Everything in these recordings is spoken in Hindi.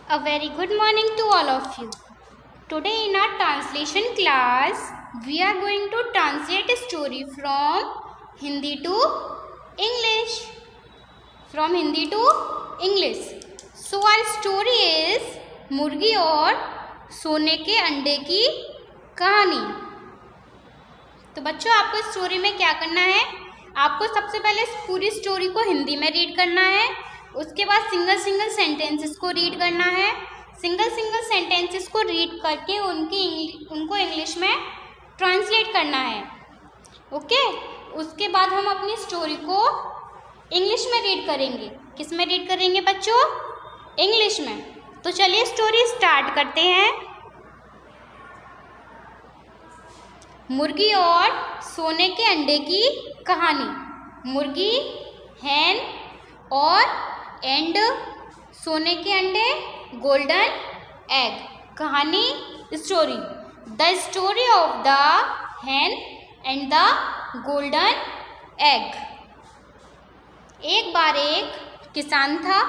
A very good morning to all of you. Today in our translation class, we are going to translate a story from Hindi to English. From Hindi to English. So our story is मुर्गी और सोने के अंडे की कहानी। तो बच्चों, आपको स्टोरी में क्या करना है? आपको सबसे पहले पूरी स्टोरी को हिंदी में रीड करना है। उसके बाद सिंगल सेंटेंसेस को रीड करना है। सिंगल सेंटेंसेस को रीड करके उनको इंग्लिश में ट्रांसलेट करना है। ओके, उसके बाद हम अपनी स्टोरी को इंग्लिश में रीड करेंगे। किस में रीड करेंगे बच्चों? इंग्लिश में। तो चलिए स्टोरी स्टार्ट करते हैं। मुर्गी और सोने के अंडे की कहानी। मुर्गी, हैन और एंड सोने के अंडे, गोल्डन एग। कहानी, story. The story of the Hahn and the golden egg. एक बार एक किसान था।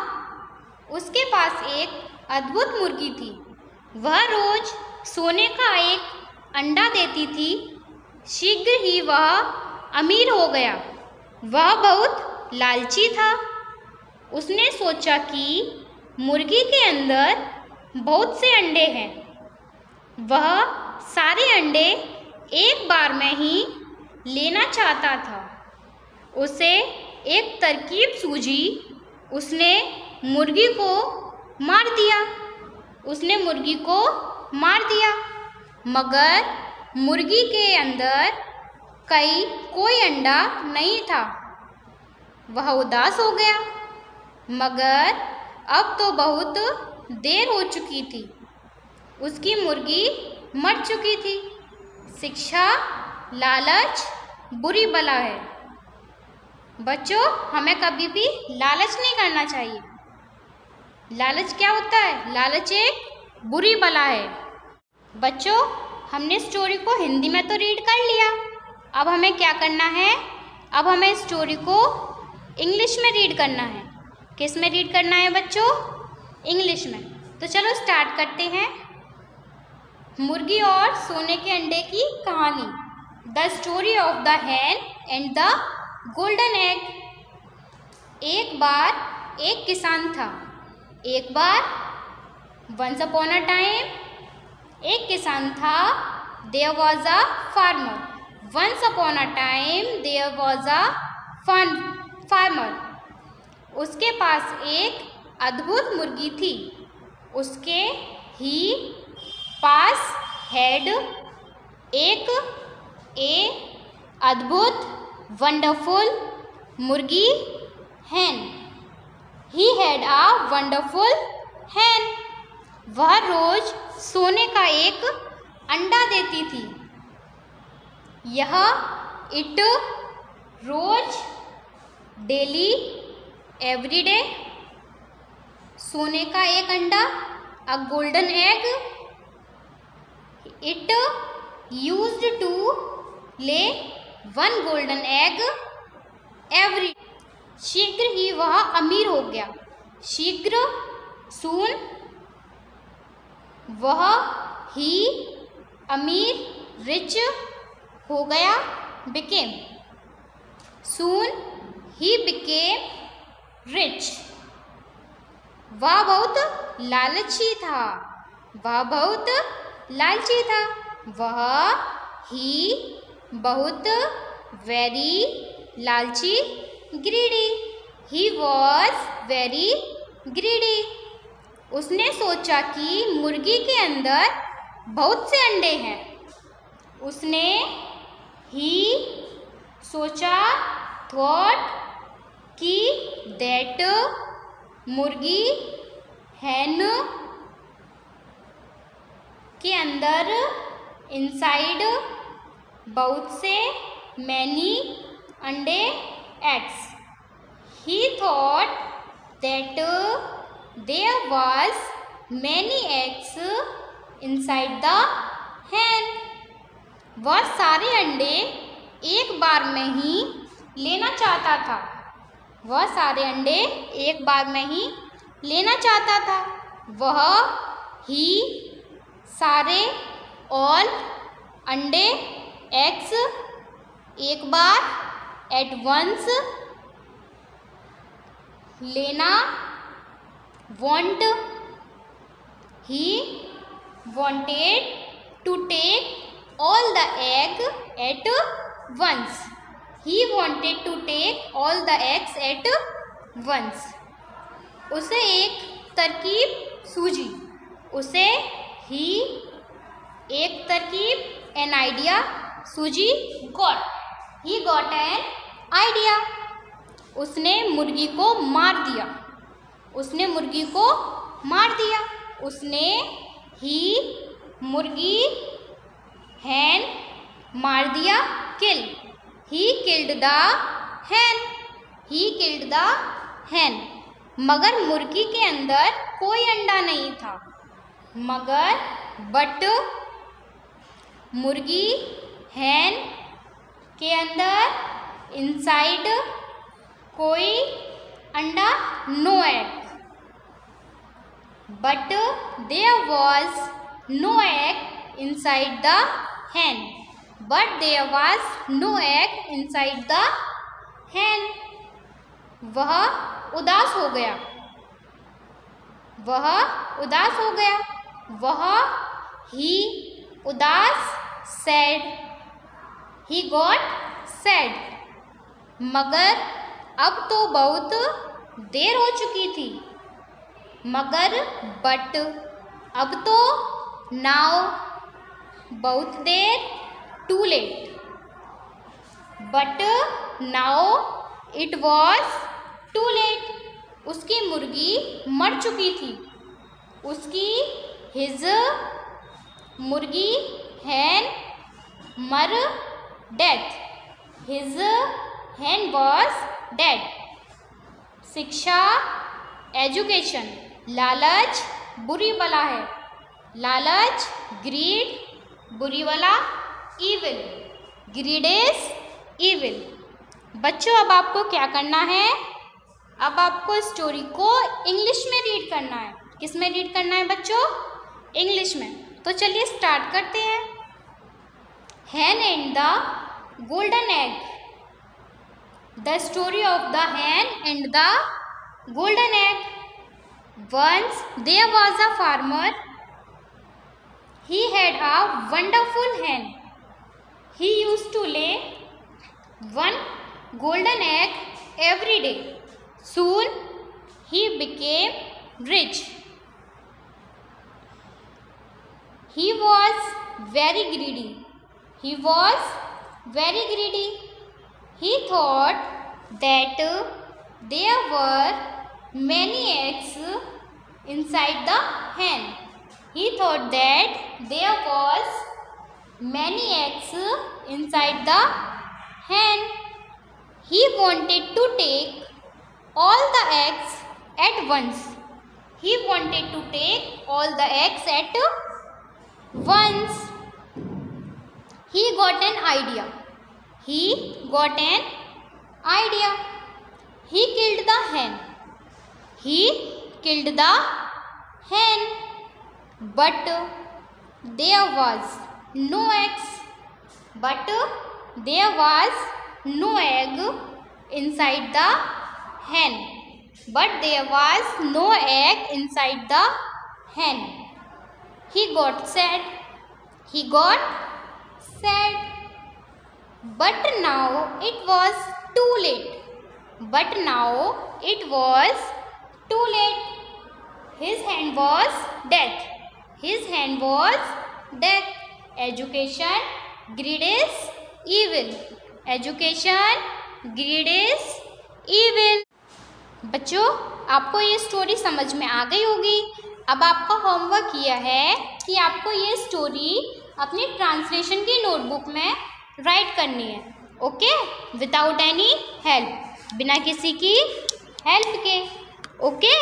उसके पास एक अद्भुत मुर्गी थी। वह रोज सोने का एक अंडा देती थी। शीघ्र ही वह अमीर हो गया। वह बहुत लालची था। उसने सोचा कि मुर्गी के अंदर बहुत से अंडे हैं। वह सारे अंडे एक बार में ही लेना चाहता था। उसे एक तरकीब सूझी। उसने मुर्गी को मार दिया। मगर मुर्गी के अंदर कोई अंडा नहीं था। वह उदास हो गया। मगर अब तो बहुत देर हो चुकी थी। उसकी मुर्गी मर चुकी थी। शिक्षा, लालच बुरी बला है। बच्चों, हमें कभी भी लालच नहीं करना चाहिए। लालच क्या होता है? लालच एक बुरी बला है। बच्चों, हमने स्टोरी को हिंदी में तो रीड कर लिया। अब हमें क्या करना है? अब हमें स्टोरी को इंग्लिश में रीड करना है। किस में रीड करना है बच्चों? इंग्लिश में। तो चलो स्टार्ट करते हैं। मुर्गी और सोने के अंडे की कहानी। The story of the Hahn and the golden egg. एक बार एक किसान था। वंस अपॉन अ टाइम एक किसान था। There was a farmer. Once upon a time there was a farmer. उसके पास एक अद्भुत मुर्गी थी। उसके ही पास हैड एक अद्भुत वंडरफुल मुर्गी हैन। ही हैड अ वंडरफुल हैन। वह रोज सोने का एक अंडा देती थी। इट रोज, डेली, एवरीडे। सोने का एक अंडा, a golden egg. It used to lay one golden egg every. शीघ्र ही वह अमीर हो गया। शीघ्र, सून। वह ही अमीर, रिच हो गया। Became, soon he became rich. वह बहुत लालची था। वह ही बहुत वेरी लालची, greedy. He was very greedy. उसने सोचा कि मुर्गी के अंदर बहुत से अंडे हैं। थॉट कि दैट मुर्गी, हैन के अंदर, इनसाइड बहुत से, मैनी अंडे, eggs. He thought that there was many eggs inside the hen. वह सारे अंडे एक बार में ही लेना चाहता था। वह, ही, सारे, ऑल, अंडे, एग्स, एक बार, एट वंस, लेना, want, he wanted to take all the egg at once. He wanted to take all the eggs at once. उसे एक तरकीब सूझी, उसे ही एक तरकीब, an idea, सूझी, got, he got an idea. उसने मुर्गी को मार दिया, उसने मुर्गी को मार दिया, उसने ही मुर्गी, hen मार दिया, kill, he killed the hen, he killed the hen. मगर मुर्गी के अंदर कोई अंडा नहीं था, मगर बट मुर्गी, hen के अंदर, इनसाइड कोई अंडा, no egg, but there was no egg inside the hen, but there was no egg inside the hen. वह उदास हो गया, वह उदास हो गया, वह ही उदास, सैड, ही गॉट सैड. मगर अब तो बहुत देर हो चुकी थी, मगर बट अब तो, नाउ बहुत देर, too late, but now it was too late. उसकी मुर्गी मर चुकी थी, उसकी हिज मुर्गी, hen मर, death, his hen was dead. शिक्षा, एजुकेशन, लालच बुरी बला है, लालच, ग्रीड बुरी बला, evil, ग्रीड इज evil. बच्चों अब आपको क्या करना है, अब आपको स्टोरी को इंग्लिश में रीड करना है. किस में रीड करना है बच्चों, इंग्लिश में. तो चलिए स्टार्ट करते हैं. hen and the golden egg. The story of the hen and the golden egg. Once there was a farmer. He had a wonderful hen. He used to lay one golden egg every day. Soon he became rich. He was very greedy. He was very greedy. He thought that there were many eggs inside the hen. He thought that there was many eggs inside the hen. He wanted to take all the eggs at once. He wanted to take all the eggs at once. He got an idea. He got an idea. He killed the hen. He killed the hen. But there was no eggs. But there was no egg inside the hen. But there was no egg inside the hen. He got sad. He got sad. But now it was too late. But now it was too late. His hand was death. His hand was death. Education, greed is evil. Education, greed is evil. बच्चों आपको ये स्टोरी समझ में आ गई होगी. अब आपका होमवर्क यह है कि आपको ये स्टोरी अपनी ट्रांसलेशन की नोटबुक में राइट करनी है. ओके, विदाउट एनी हेल्प, बिना किसी की हेल्प के. ओके.